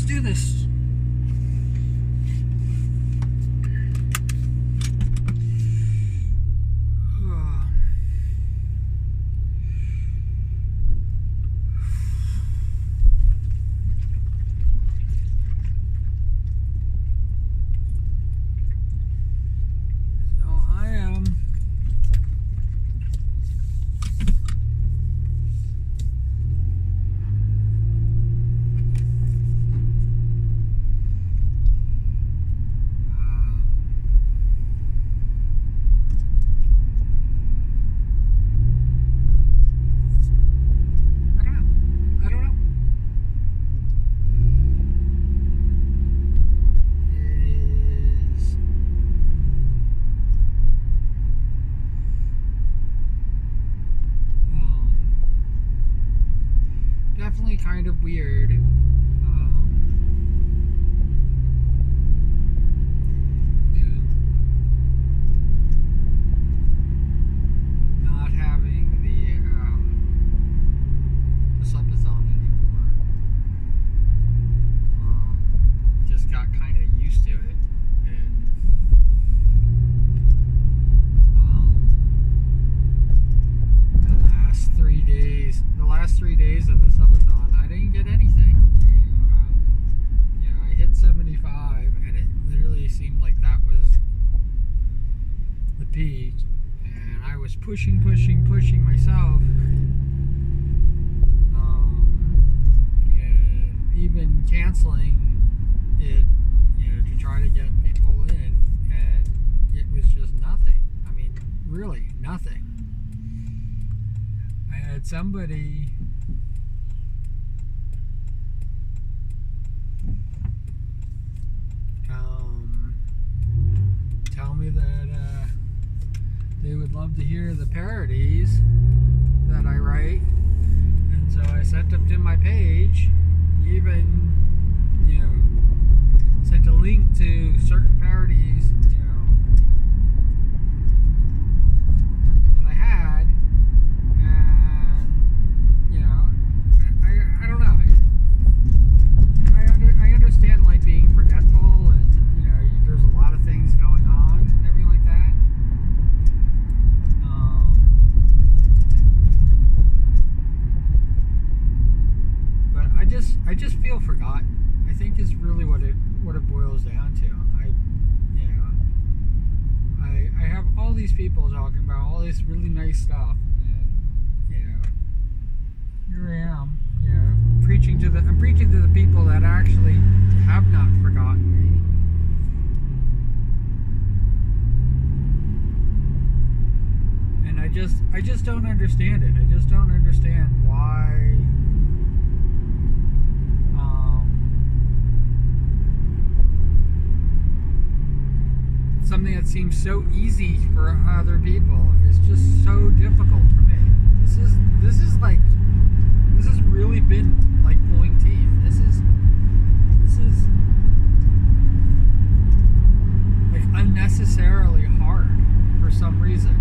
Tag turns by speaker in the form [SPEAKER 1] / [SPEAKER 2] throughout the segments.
[SPEAKER 1] do this. Definitely kind of weird. Not having the subathon anymore. Just got kind of used to it, and the last 3 days of the subathon, I didn't get anything. I hit 75, and it literally seemed like that was the peak, and I was pushing myself, and even canceling it, to try to get people in, and it was just nothing. I mean, really nothing. I had somebody tell me that they would love to hear the parodies that I write, and so I sent them to my page, even sent a link to certain parodies that I had, and I don't know, I understand like being forgetful, and there's a lot of things going on and everything like that. But I just feel forgotten. I think is really what it boils down to. I have all these people talking about all this really nice stuff, and here I am, I'm preaching to the people that actually have not forgotten me. And I just don't understand it. I just don't understand why something that seems so easy for other people is just so difficult for me. This has really been like pulling teeth. This is like unnecessarily hard for some reason.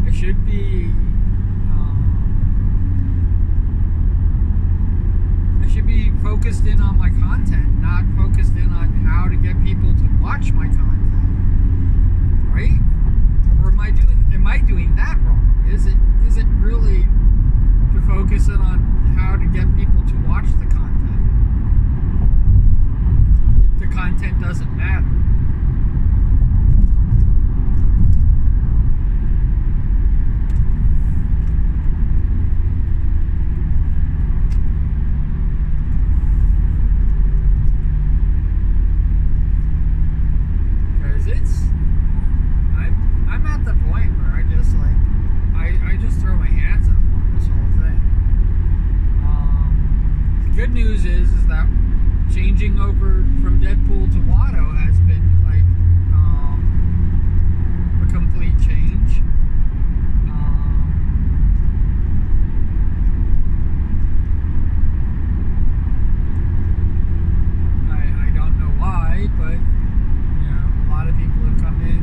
[SPEAKER 1] I should be focused in on my content, not focused in on how to get people to watch my content, right? Or am I doing that wrong? Is it really to focus in on how to get people to watch the content? The content doesn't matter. I'm at the point where I just throw my hands up on this whole thing. The good news is that changing over from Deadpool to Watto has been like a complete change. I don't know why, but a lot of people have come in,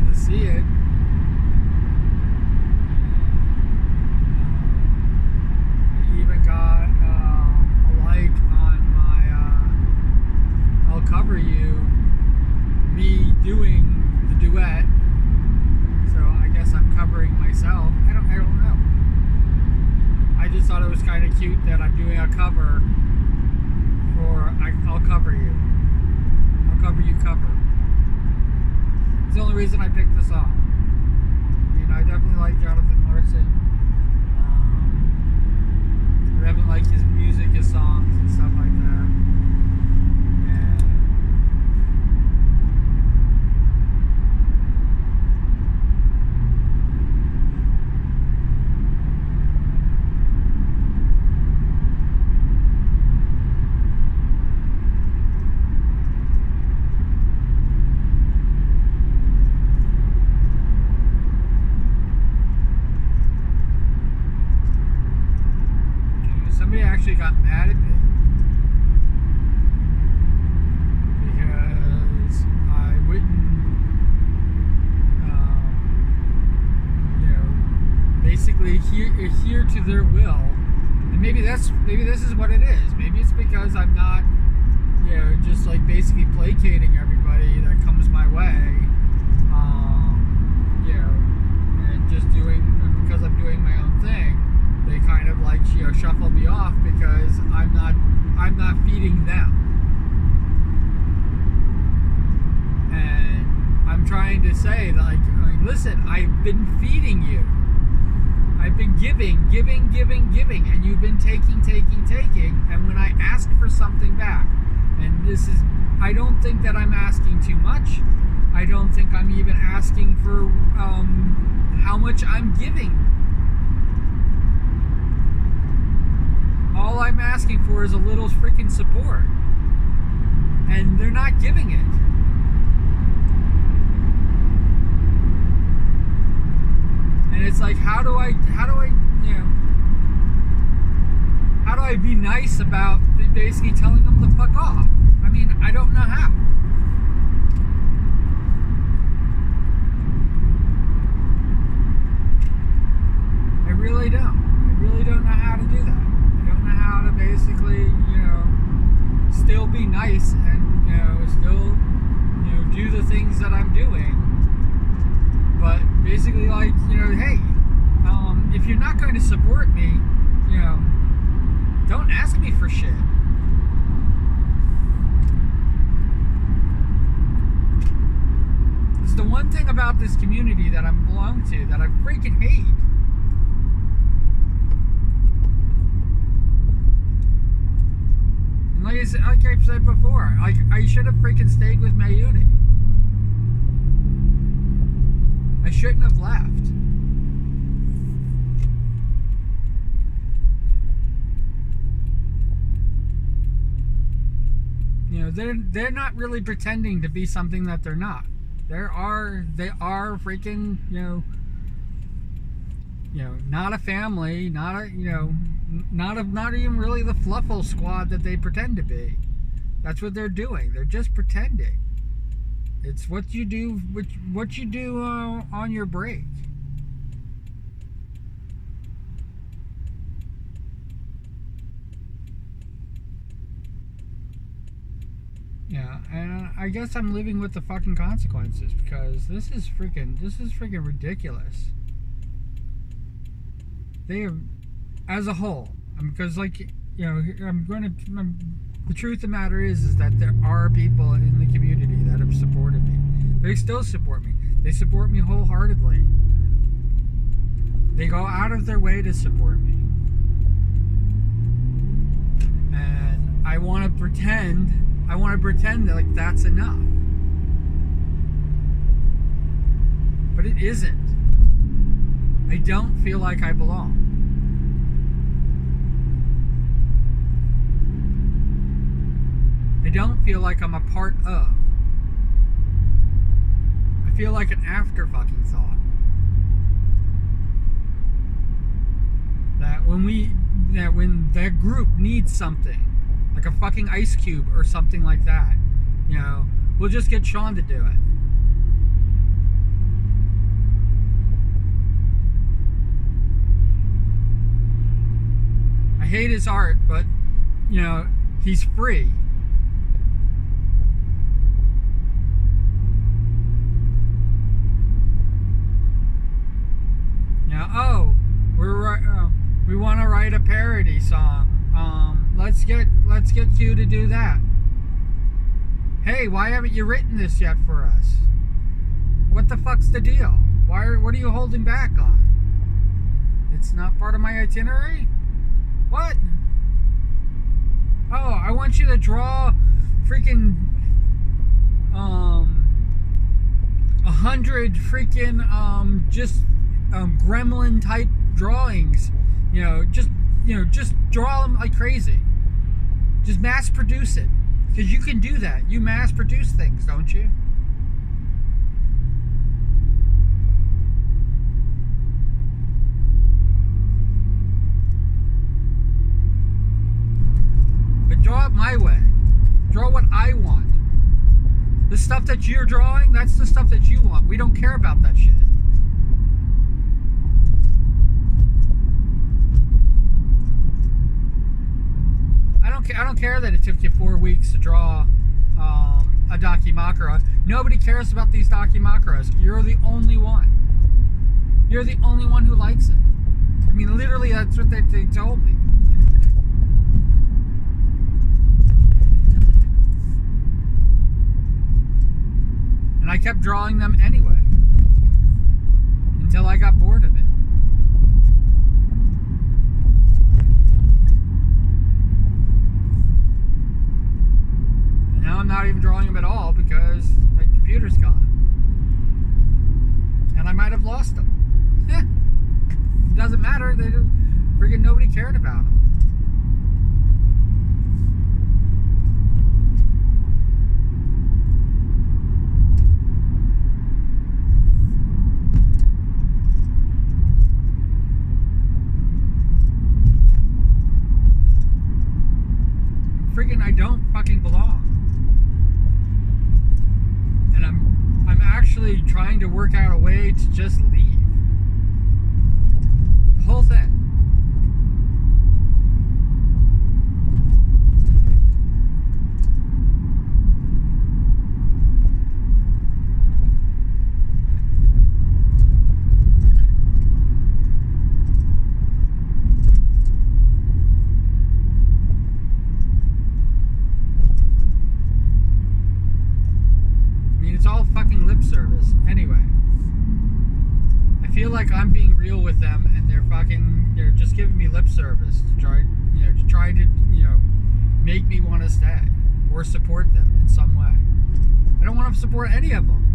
[SPEAKER 1] to see it. And of cute that I'm doing a cover for I'll Cover You. I'll Cover You cover. It's the only reason I picked this song. I mean, I definitely like Jonathan Larson. I definitely like his music, his songs, and stuff like that. Somebody actually got mad at me because I wouldn't, basically adhere to their will. And maybe this is what it is. Maybe it's because I'm not, just like basically placating everybody that comes my way, and just because I'm doing my own thing. They kind of like shuffle me off because I'm not feeding them, and I'm trying to say that, like, listen, I've been feeding you. I've been giving, and you've been taking, and when I ask for something back, and I don't think that I'm asking too much. I don't think I'm even asking for how much I'm giving. All I'm asking for is a little freaking support, and they're not giving it. And it's like, how do I be nice about basically telling them to fuck off? I mean, I don't know how. I really don't. I really don't know how to do that. How to basically, still be nice and, still, do the things that I'm doing. But basically, like, hey, if you're not going to support me, don't ask me for shit. It's the one thing about this community that I belong to that I freaking hate. Like I've said before, I should have freaking stayed with Mayuni. I shouldn't have left. They're not really pretending to be something that they're not. They are freaking, not a family, not even really the Fluffle squad that they pretend to be. That's what they're doing. They're just pretending. It's what you do on your break. Yeah, and I guess I'm living with the fucking consequences because this is freaking ridiculous. They are, as a whole, because the truth of the matter is that there are people in the community that have supported me. They still support me. They support me wholeheartedly. They go out of their way to support me. And I want to pretend that like that's enough. But it isn't. I don't feel like I belong. I don't feel like I'm a part of. I feel like an after fucking thought. That when that group needs something, like a fucking ice cube or something like that, we'll just get Sean to do it. I hate his art, but he's free. We want to write a parody song. Let's get you to do that. Hey, why haven't you written this yet for us? What the fuck's the deal? What are you holding back on? It's not part of my itinerary? What? Oh, I want you to draw freaking 100 freaking gremlin type drawings. Just draw them like crazy. Just mass produce it. Because you can do that. You mass produce things, don't you? But draw it my way. Draw what I want. The stuff that you're drawing, that's the stuff that you want. We don't care about that shit. I don't care that it took you 4 weeks to draw a Dakimakura. Nobody cares about these Dakimakuras. You're the only one. You're the only one who likes it. I mean, literally, that's what they told me. And I kept drawing them anyway. Until I got bored of it. Now I'm not even drawing them at all because my computer's gone. And I might have lost them. It doesn't matter. Friggin' nobody cared about them. Friggin' I don't fucking belong. And I'm actually trying to work out a way to just leave. The whole thing. It's all fucking lip service. Anyway, I feel like I'm being real with them, and they're just giving me lip service to try to make me want to stay or support them in some way. I don't want to support any of them.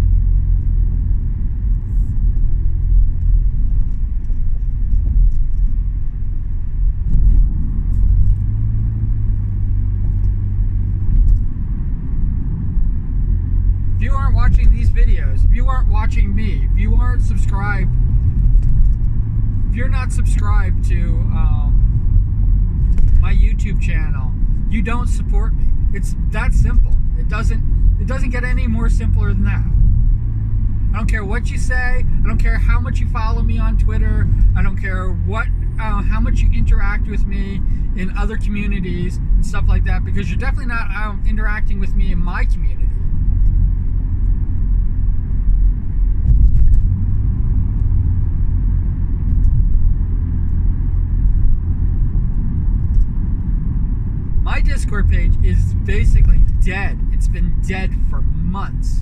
[SPEAKER 1] If you aren't watching these videos, if you aren't watching me, if you aren't subscribed, if you're not subscribed to my YouTube channel, you don't support me. It's that simple. It doesn't get any more simpler than that. I don't care what you say. I don't care how much you follow me on Twitter. I don't care how much you interact with me in other communities and stuff like that, because you're definitely not interacting with me in my community. My Discord page is basically dead. It's been dead for months.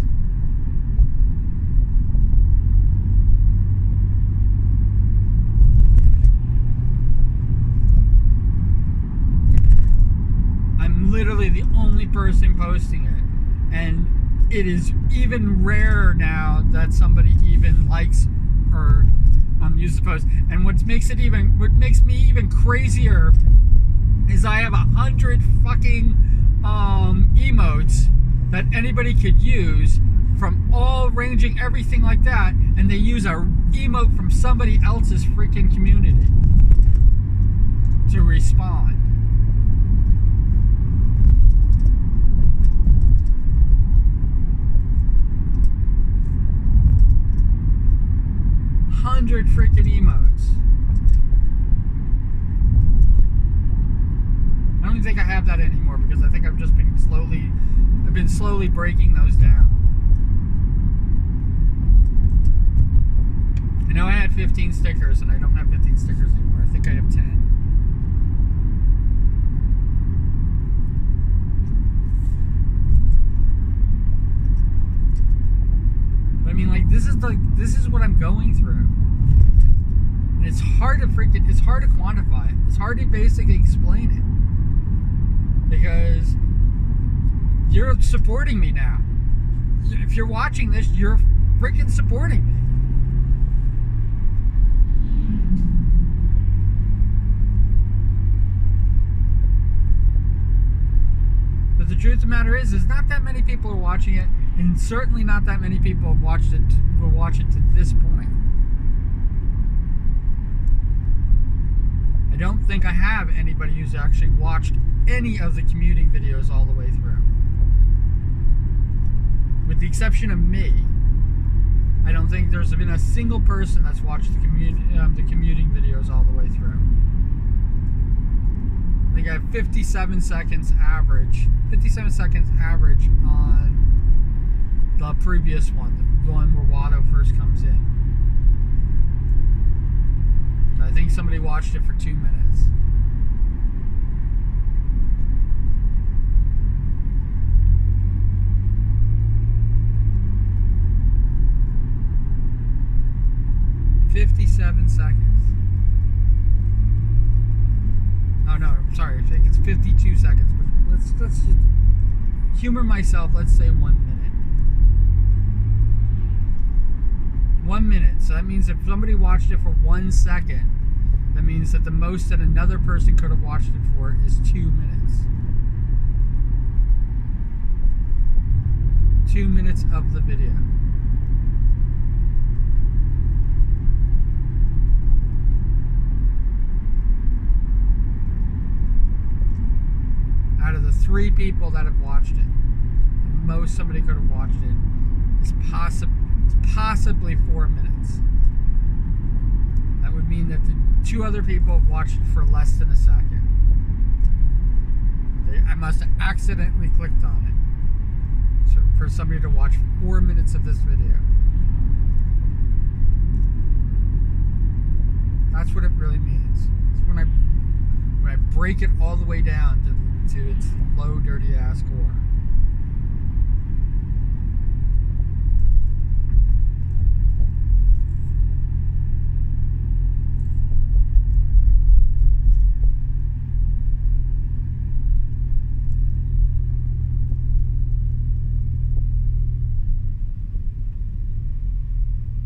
[SPEAKER 1] I'm literally the only person posting it. And it is even rarer now that somebody even likes or uses the post. And what makes me even crazier is I have 100 fucking emotes that anybody could use, from all ranging everything like that, and they use a emote from somebody else's freaking community to respond. Hundred freaking emotes. I don't even think I have that anymore, because I think I've been slowly breaking those down. I know I had 15 stickers, and I don't have 15 stickers anymore. I think I have 10. this is what I'm going through. And it's hard to quantify it. It's hard to basically explain it. Because you're supporting me now. If you're watching this, you're freaking supporting me. But the truth of the matter is not that many people are watching it, and certainly not that many people have watched it, will watch it to this point. I don't think I have anybody who's actually watched any of the commuting videos all the way through. With the exception of me, I don't think there's been a single person that's watched the commuting videos all the way through. I think I have 57 seconds average on the previous one, the one where Watto first comes in. I think somebody watched it for 2 minutes. "57 seconds. Oh no, sorry, I think it's 52 seconds. But let's just humor myself. Let's say 1 minute. 1 minute. So that means if somebody watched it for 1 second, that means that the most that another person could have watched it for is 2 minutes. 2 minutes of the video. Out of the 3 people that have watched it, the most somebody could have watched it is possibly 4 minutes. That would mean that the 2 other people have watched it for less than a second. I must have accidentally clicked on it for somebody to watch 4 minutes of this video. That's what it really means. It's when I break it all the way down to its low, dirty ass core.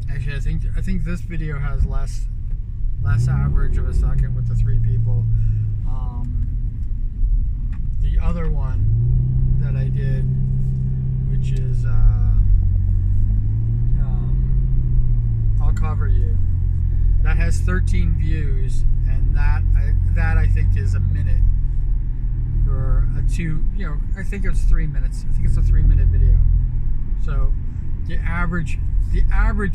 [SPEAKER 1] Actually, I think this video has less average of a second with the 3 people. The other one that I did, which is I'll Cover You, that has 13 views, and that I think is a minute for a 2. I think it's 3 minutes. I think it's a 3-minute video. So the average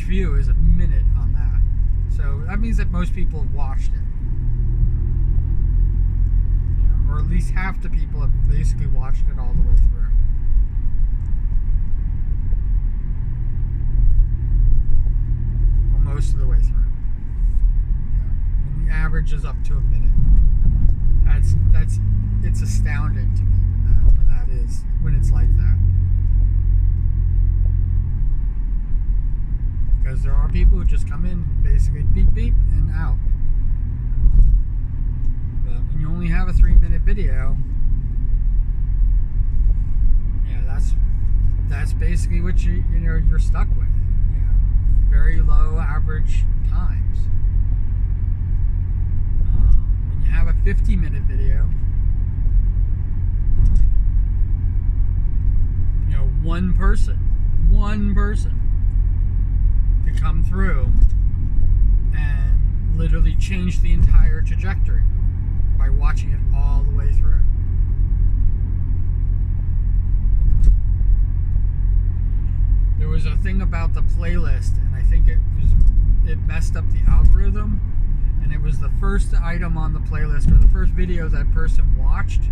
[SPEAKER 1] view is a minute on that. So that means that most people have watched it. Or at least half the people have basically watched it all the way through. Or most of the way through. And the average is up to a minute. It's astounding to me when it's like that. Because there are people who just come in, basically beep beep and out. But when you only have a 3-minute video, that's basically what you're stuck with. Very low average times. When you have a 50-minute video, one person to come through and literally change the entire trajectory by watching it all the way through. There was a thing about the playlist, and I think it messed up the algorithm, and it was the first item on the playlist, or the first video that person watched,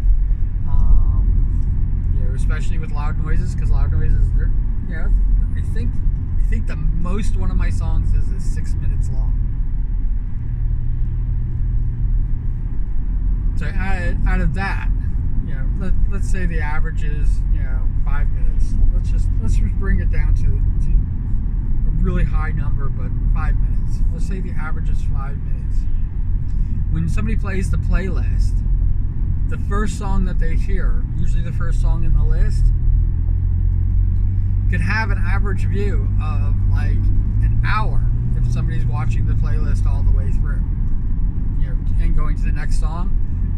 [SPEAKER 1] especially with loud noises, because loud noises, I think the most one of my songs is 6 minutes long. So out of that, let's say the average is 5 minutes. Let's just bring it down to a really high number, but 5 minutes. Let's say the average is 5 minutes. When somebody plays the playlist, the first song that they hear, usually the first song in the list, could have an average view of like an hour if somebody's watching the playlist all the way through, and going to the next song.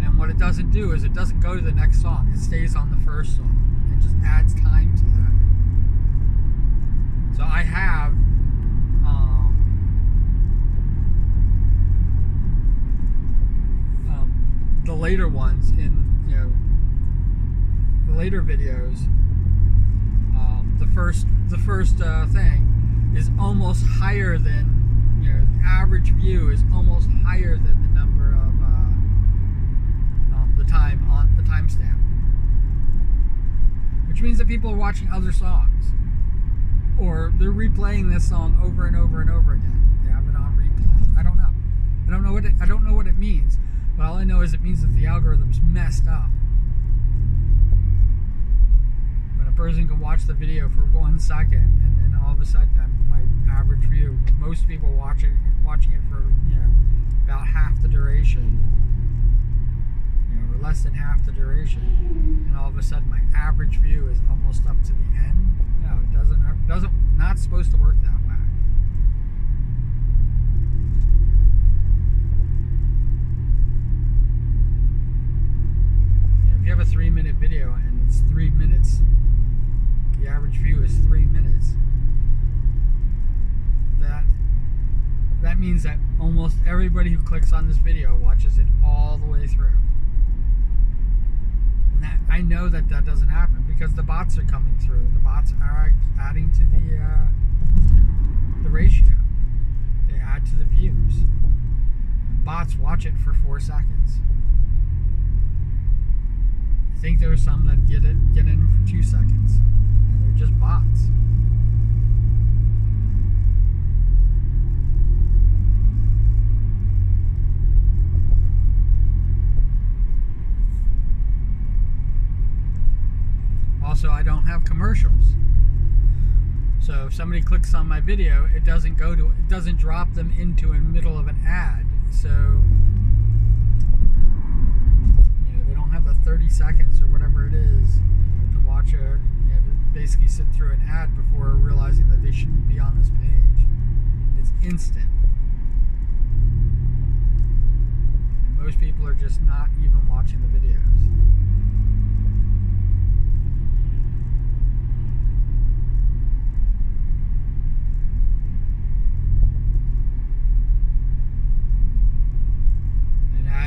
[SPEAKER 1] And what it doesn't do is it doesn't go to the next song. It stays on the first song. It just adds time to that. So I have the later ones in the later videos. The first thing is almost higher than the average view is almost higher than the number of the time on the timestamp, which means that people are watching other songs, or they're replaying this song over and over and over again. They have it on replay. I don't know. I don't know what it means, but all I know is it means that the algorithm's messed up. When a person can watch the video for 1 second, and then all of a sudden, my average view, most people watching it for about half the duration, or less than half the duration, and all of a sudden my average view is almost up to the end. No, it doesn't. Not supposed to work that way. If you have a 3-minute video and it's 3 minutes, the average view is 3 minutes. That means that almost everybody who clicks on this video watches it all the way through. And I know that doesn't happen because the bots are coming through. The bots are adding to the ratio. They add to the views. And bots watch it for 4 seconds. I think there are some that get in for 2 seconds, and they're just bots. Also, I don't have commercials. So if somebody clicks on my video, it doesn't drop them into a middle of an ad. So they don't have the 30 seconds or whatever it is to watch to basically sit through an ad before realizing that they shouldn't be on this page. It's instant. And most people are just not even watching the videos.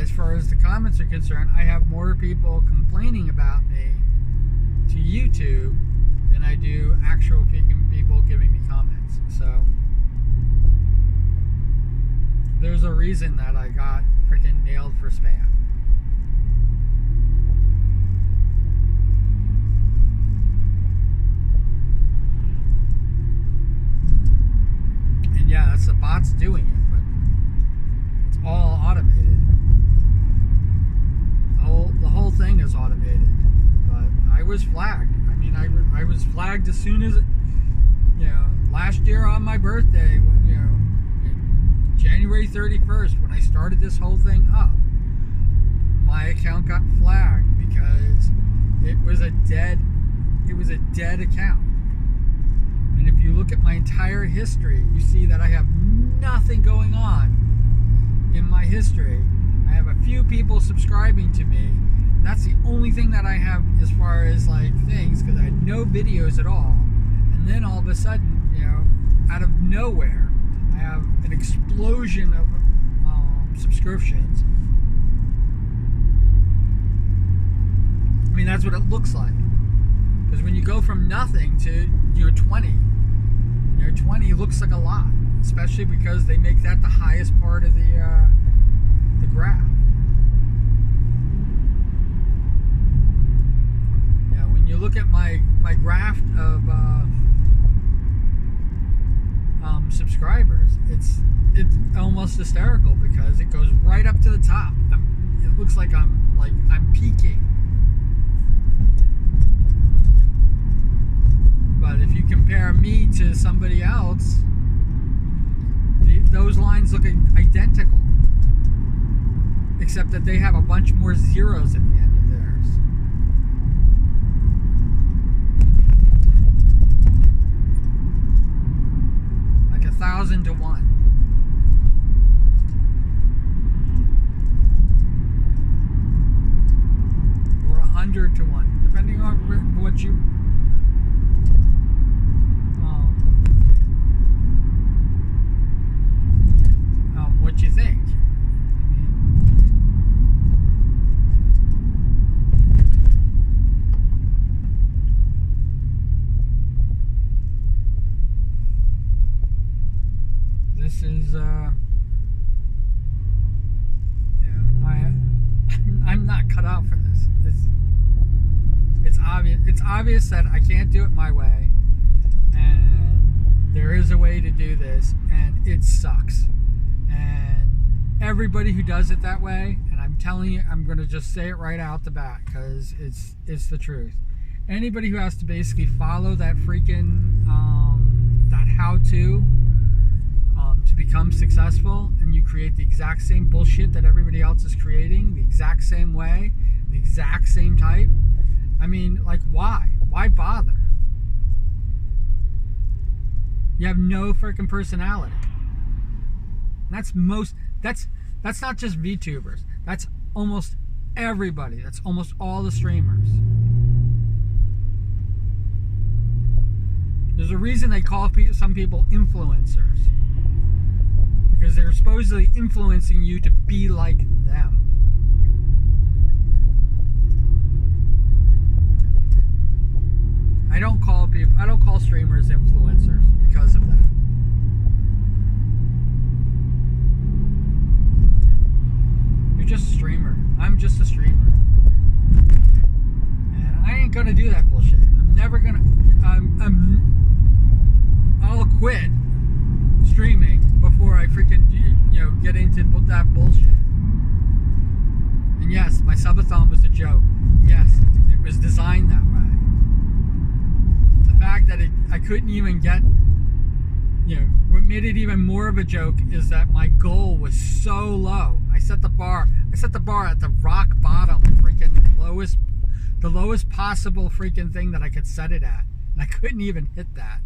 [SPEAKER 1] As far as the comments are concerned, I have more people complaining about me to YouTube than I do actual people giving me comments. So there's a reason that I got freaking nailed for spam. And yeah, that's the bots doing it, but it's all automated. The whole thing is automated, but I was flagged. I mean, I was flagged as soon as, last year on my birthday, when, January 31st, when I started this whole thing up, my account got flagged because it was a dead account. And if you look at my entire history, you see that I have nothing going on in my history. I have a few people subscribing to me, and that's the only thing that I have as far as like things, because I had no videos at all. And then all of a sudden, out of nowhere, I have an explosion of subscriptions. I mean, that's what it looks like. Because when you go from nothing to 20, 20 looks like a lot, especially because they make that the highest part of the graph. Now, when you look at my graph of subscribers, it's almost hysterical because it goes right up to the top. It looks like I'm peaking. But if you compare me to somebody else, those lines look identical, except that they have a bunch more zeros at the end of theirs. Like 1,000 to 1. Or 100 to 1, depending on what you what you think. This is I'm not cut out for this. It's obvious. It's obvious that I can't do it my way, and there is a way to do this, and it sucks. And everybody who does it that way, and I'm telling you, I'm going to just say it right out the bat because it's the truth. Anybody who has to basically follow that freaking that how-to become successful, and you create the exact same bullshit that everybody else is creating, the exact same way, the exact same type. I mean, like, why? Why bother? You have no freaking personality. That's not just VTubers. That's almost everybody. That's almost all the streamers. There's a reason they call some people influencers. Because they're supposedly influencing you to be like them. I don't call streamers influencers because of that. You're just a streamer. I'm just a streamer. And I ain't gonna do that bullshit. I'm never gonna. I'll quit streaming before I freaking get into that bullshit. And yes, my subathon was a joke. Yes, it was designed that way. The fact that I couldn't even get, what made it even more of a joke is that my goal was so low. I set the bar at the rock bottom, the lowest possible freaking thing that I could set it at, and I couldn't even hit that.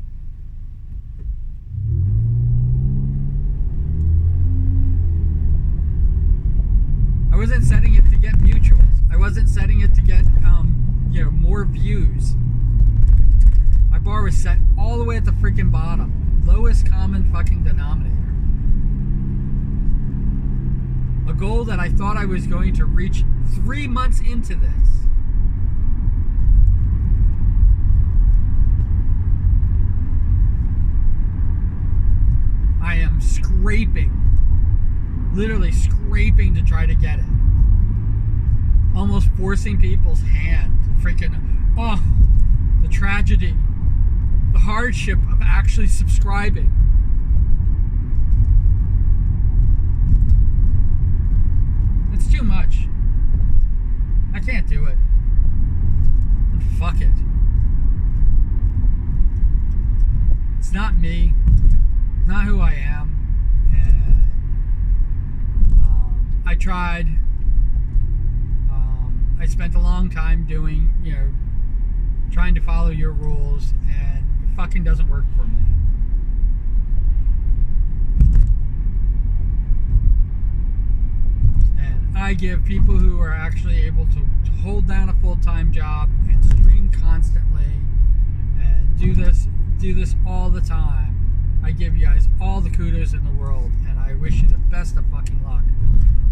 [SPEAKER 1] I wasn't setting it to get mutuals. I wasn't setting it to get more views. My bar was set all the way at the freaking bottom. Lowest common fucking denominator. A goal that I thought I was going to reach 3 months into this. I am scraping. Literally scraping to try to get it. Almost forcing people's hand. Freaking, the tragedy. The hardship of actually subscribing. It's too much. I can't do it. And fuck it. It's not me. It's not who I am. I tried. I spent a long time doing, trying to follow your rules, and it fucking doesn't work for me. And I give people who are actually able to hold down a full-time job and stream constantly and do this all the time. I give you guys all the kudos in the world, and I wish you the best of fucking luck.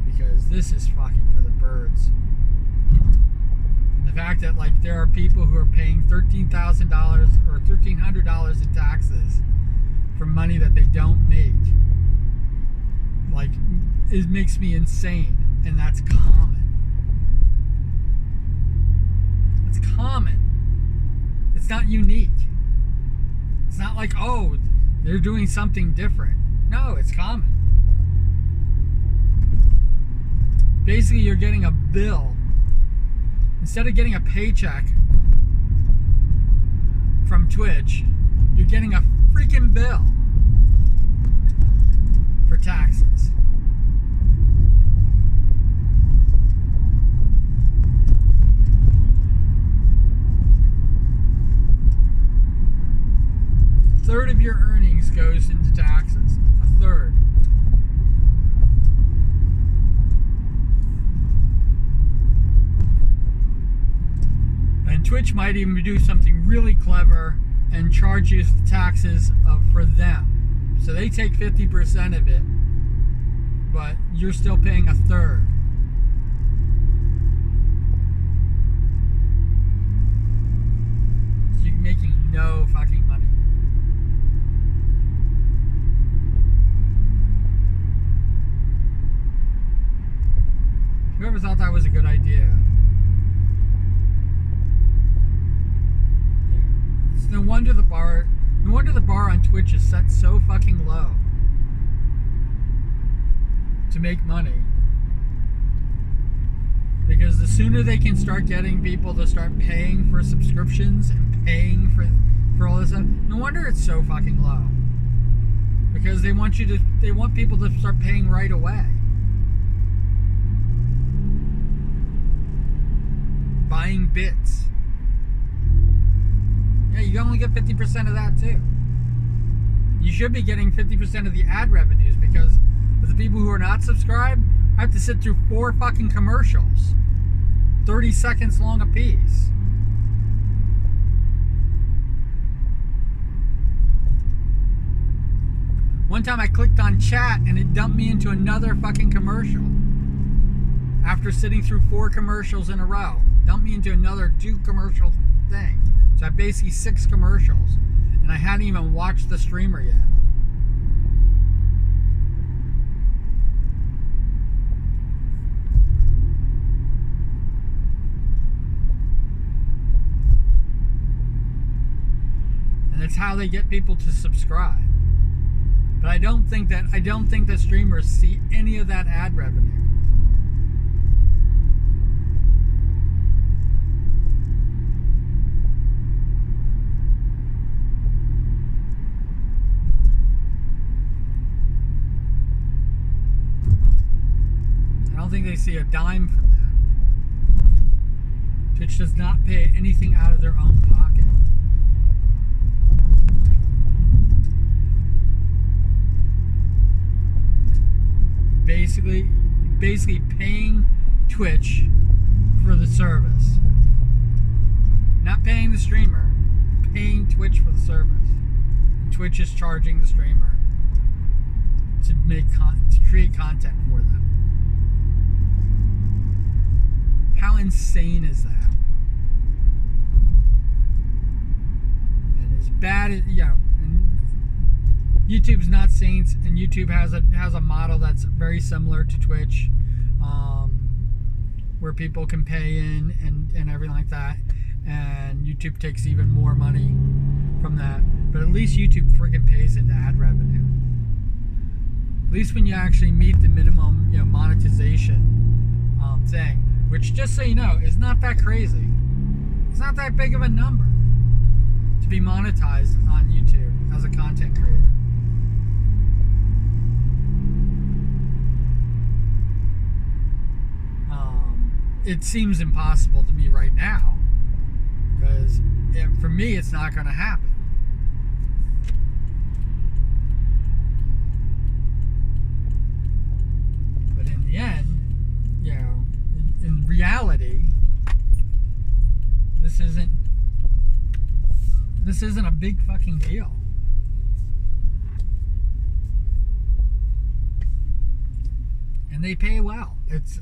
[SPEAKER 1] Because this is fucking for the birds. And the fact that there are people who are paying $13,000 or $1,300 in taxes for money that they don't make, it makes me insane. And that's common. It's common. It's not unique. It's not like, they're doing something different. No, it's common. Basically, you're getting a bill. Instead of getting a paycheck from Twitch, you're getting a freaking bill. taxes. A third of your earnings goes into taxes. A third. And Twitch might even do something really clever and charge you taxes for them. So they take 50% of it, but you're still paying a third. So you're making no fucking money. Whoever thought that was a good idea. No wonder the bar on Twitch is set so fucking low to make money. Because the sooner they can start getting people to start paying for subscriptions and paying for all this stuff, no wonder it's so fucking low. Because they want people to start paying right away. Buying bits. Yeah, you only get 50% of that too. You should be getting 50% of the ad revenues, because the people who are not subscribed have to sit through 4 fucking commercials, 30 seconds long a piece. One time I clicked on chat and it dumped me into another fucking commercial. After sitting through 4 commercials in a row, dumped me into another 2 commercial thing. So I have basically 6 commercials, and I hadn't even watched the streamer yet. And that's how they get people to subscribe. But I don't think that streamers see any of that ad revenue. I don't think they see a dime from that. Twitch does not pay anything out of their own pocket. Basically paying Twitch for the service. Not paying the streamer, paying Twitch for the service. And Twitch is charging the streamer to create content for them. How insane is that? And as bad as, and YouTube's not saints, and YouTube has a model that's very similar to Twitch, where people can pay in and everything like that, and YouTube takes even more money from that. But at least YouTube friggin' pays into ad revenue. At least when you actually meet the minimum, monetization thing, which, just so you know, is not that crazy. It's not that big of a number to be monetized on YouTube as a content creator. It seems impossible to me right now, because for me it's not going to happen. But in the end, in reality, this isn't a big fucking deal. And they pay well. It's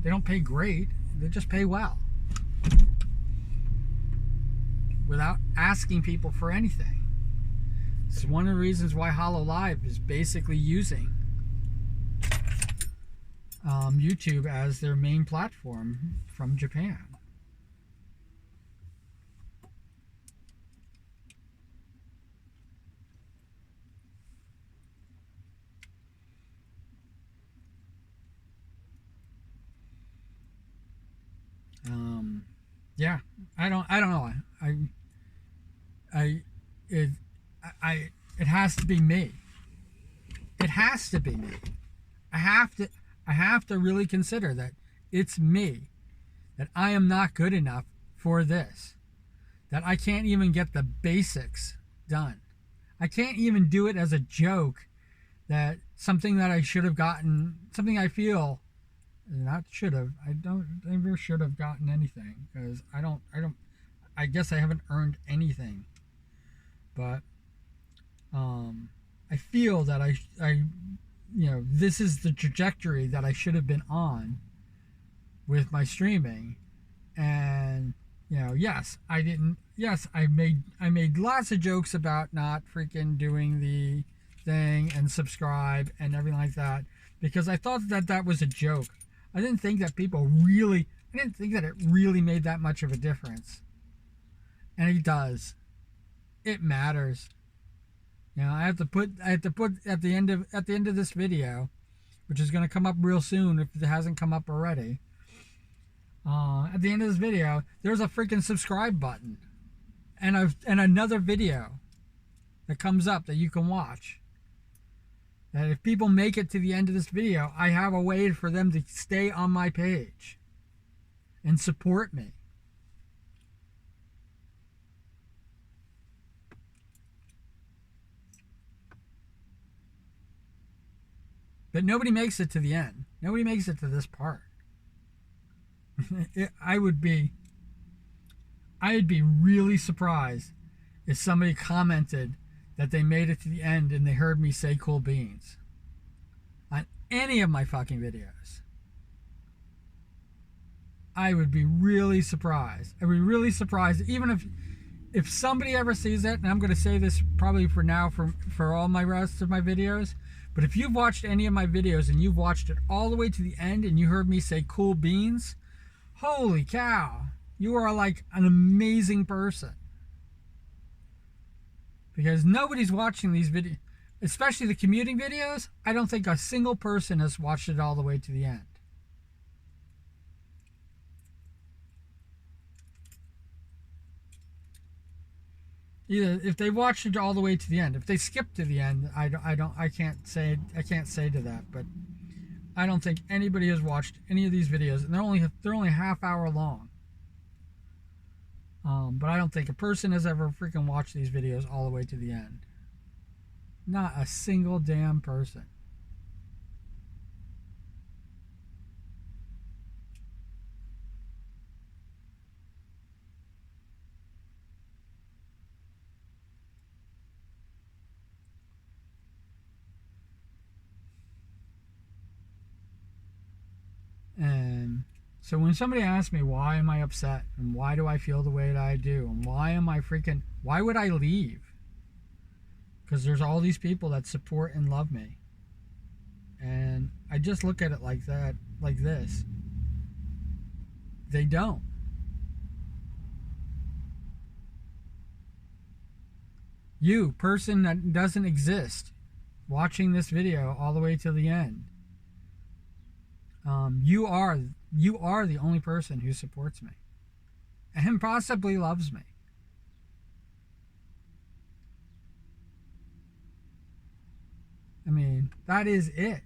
[SPEAKER 1] they don't pay great, they just pay well. Without asking people for anything. It's one of the reasons why HoloLive is basically using YouTube as their main platform from Japan. Yeah, I don't know. It has to be me. It has to be me. I have to really consider that it's me, that I am not good enough for this, that I can't even get the basics done. I can't even do it as a joke, that something that I should have gotten, something I feel, not should have, I don't ever should have gotten anything, because I guess I haven't earned anything. But I feel that this is the trajectory that I should have been on with my streaming. And yes, I made lots of jokes about not freaking doing the thing and subscribe and everything like that, because I thought that was a joke. I didn't think that it really made that much of a difference. And it does. It matters. I have to put at the end of this video, which is going to come up real soon if it hasn't come up already. At the end of this video, there's a freaking subscribe button, and another video that comes up that you can watch. That if people make it to the end of this video, I have a way for them to stay on my page and support me. But nobody makes it to the end. Nobody makes it to this part. I'd be really surprised if somebody commented that they made it to the end and they heard me say cool beans on any of my fucking videos. I would be really surprised. I would be really surprised, even if somebody ever sees it, and I'm going to say this probably for now for all my rest of my videos, but if you've watched any of my videos and you've watched it all the way to the end and you heard me say cool beans, holy cow, you are like an amazing person. Because nobody's watching these videos, especially the commuting videos. I don't think a single person has watched it all the way to the end. Either if they watched it all the way to the end, if they skipped to the end, I can't say to that, but I don't think anybody has watched any of these videos, and they're only a half hour long. But I don't think a person has ever freaking watched these videos all the way to the end. Not a single damn person. And so when somebody asks me why am I upset and why do I feel the way that I do and why would I leave? Because there's all these people that support and love me. And I just look at it like that, like this. They don't. You, person that doesn't exist, watching this video all the way till the end, you are the only person who supports me and possibly loves me. I mean, that is it.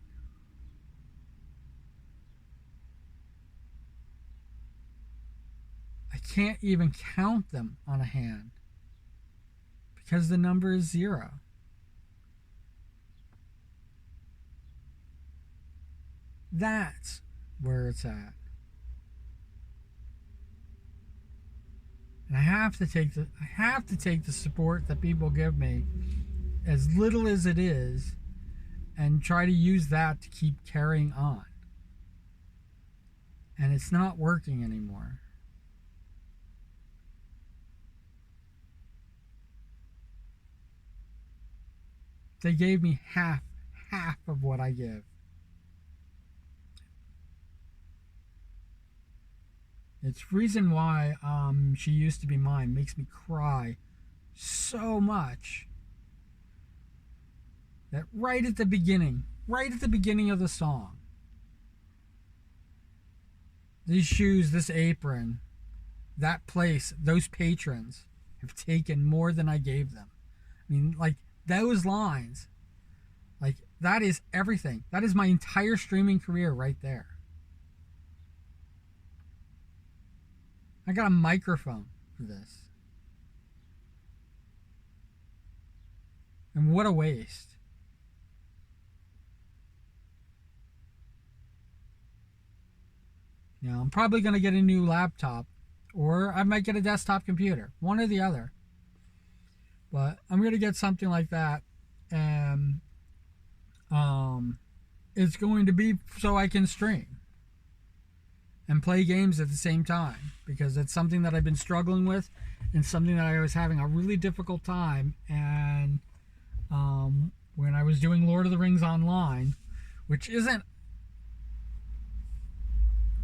[SPEAKER 1] I can't even count them on a hand because the number is 0. That's where it's at. And I have to take the support that people give me, as little as it is, and try to use that to keep carrying on. And it's not working anymore. They gave me half of what I give. It's reason why She Used to Be Mine makes me cry so much. That right at the beginning of the song, these shoes, this apron, that place, those patrons have taken more than I gave them. I mean, like, those lines, like, that is everything. That is my entire streaming career right there. I got a microphone for this. And what a waste. You know, I'm probably going to get a new laptop, or I might get a desktop computer, one or the other. But I'm going to get something like that, and it's going to be so I can stream and play games at the same time, because it's something that I've been struggling with and something that I was having a really difficult time. And when I was doing Lord of the Rings Online, which isn't,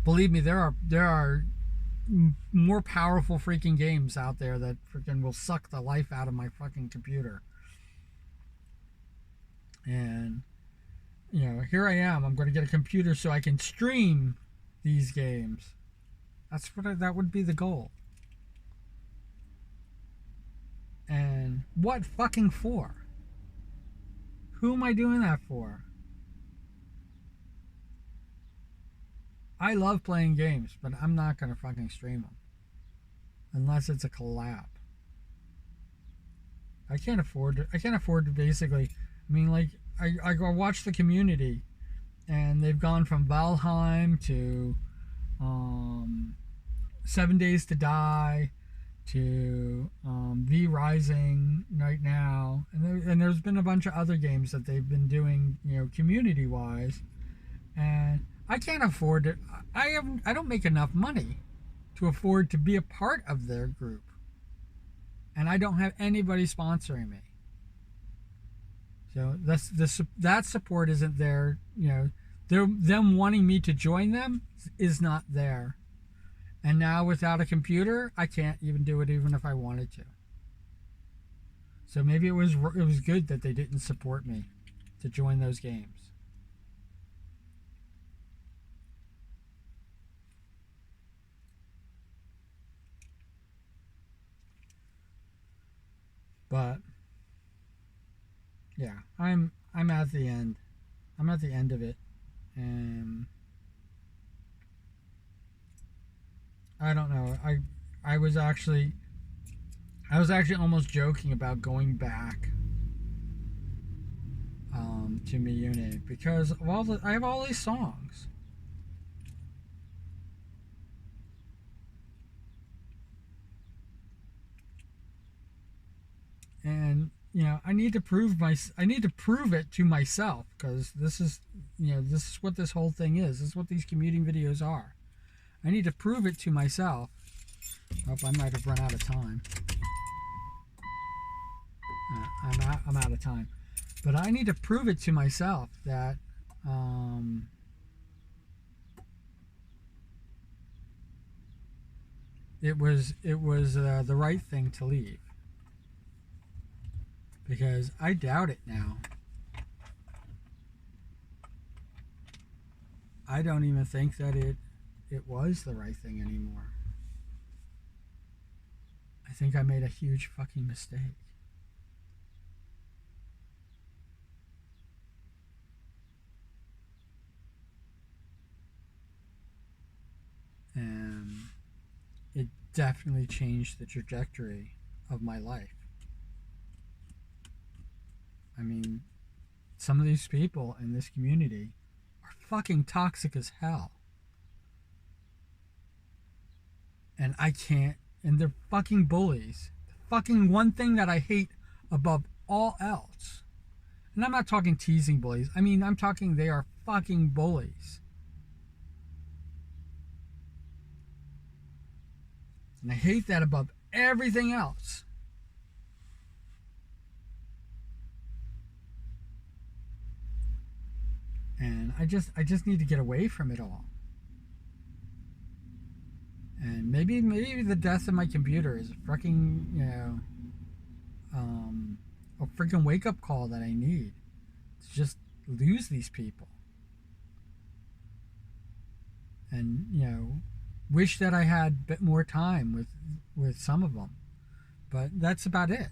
[SPEAKER 1] believe me, there are more powerful freaking games out there that freaking will suck the life out of my fucking computer. And you know, here I am. I'm going to get a computer so I can stream these games. That would be the goal. And what fucking for? Who am I doing that for? I love playing games, but I'm not going to fucking stream them. Unless it's a collab. I can't afford to basically, I mean, like, I go watch the community, and they've gone from Valheim to 7 Days to Die to V Rising right now, and there's been a bunch of other games that they've been doing, you know, community wise, and I can't afford it. I don't make enough money to afford to be a part of their group, and I don't have anybody sponsoring me. So that support isn't there. You know, them wanting me to join them is not there. And now without a computer, I can't even do it, even if I wanted to. So maybe it was good that they didn't support me to join those games. But yeah, I'm at the end. I'm at the end of it, and I don't know. I was actually almost joking about going back to Miyune, because of I have all these songs. And you know, I need to prove it to myself, because this is what this whole thing is. This is what these commuting videos are. I need to prove it to myself. Oh, I might have run out of time. I'm out of time. But I need to prove it to myself that it was the right thing to leave. Because I doubt it now. I don't even think that it was the right thing anymore. I think I made a huge fucking mistake. And it definitely changed the trajectory of my life. I mean, some of these people in this community are fucking toxic as hell. And I can't, and they're fucking bullies. The fucking one thing that I hate above all else. And I'm not talking teasing bullies. I mean, I'm talking they are fucking bullies. And I hate that above everything else. And I just need to get away from it all. And maybe the death of my computer is a freaking, a freaking wake-up call that I need to just lose these people. And, wish that I had a bit more time with some of them. But that's about it.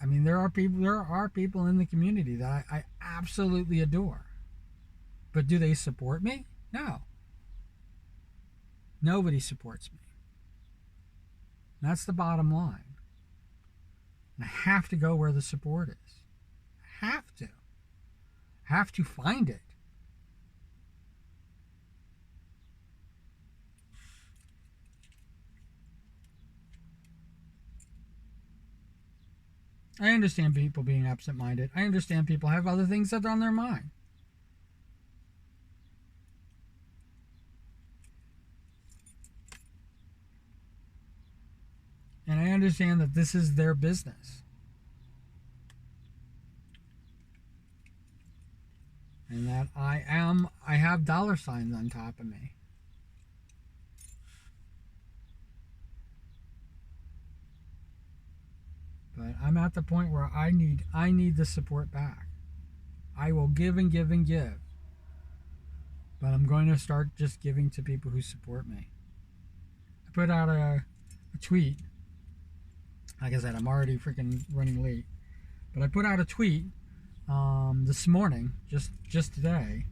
[SPEAKER 1] I mean, there are people in the community that I absolutely adore. But do they support me? No. Nobody supports me. That's the bottom line. And I have to go where the support is. I have to. I have to find it. I understand people being absent-minded. I understand people have other things that are on their mind. And I understand that this is their business. And that I have dollar signs on top of me. But I'm at the point where I need the support back. I will give and give and give. But I'm going to start just giving to people who support me. I put out a tweet. Like I said, I'm already freaking running late. But I put out a tweet this morning, just today,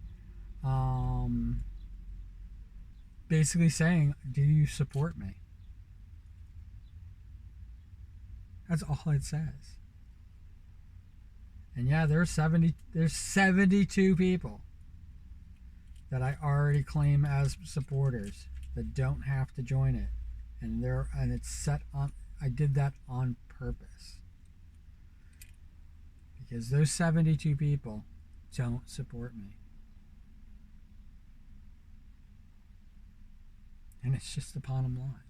[SPEAKER 1] basically saying, "Do you support me?" That's all it says. And yeah, there's 72 people that I already claim as supporters that don't have to join it, and it's set on. I did that on purpose because those 72 people don't support me, and it's just the bottom line.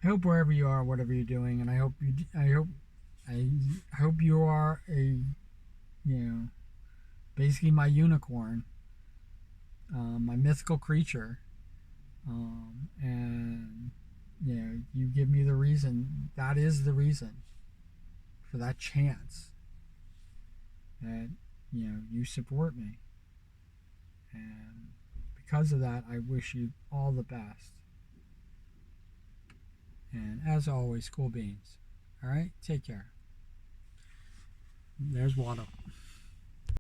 [SPEAKER 1] I hope wherever you are, whatever you're doing, and I hope you are basically my unicorn, my mythical creature, and you give me the reason. That is the reason for that chance that you support me, and because of that, I wish you all the best. And as always, cool beans. All right, take care. There's Watto.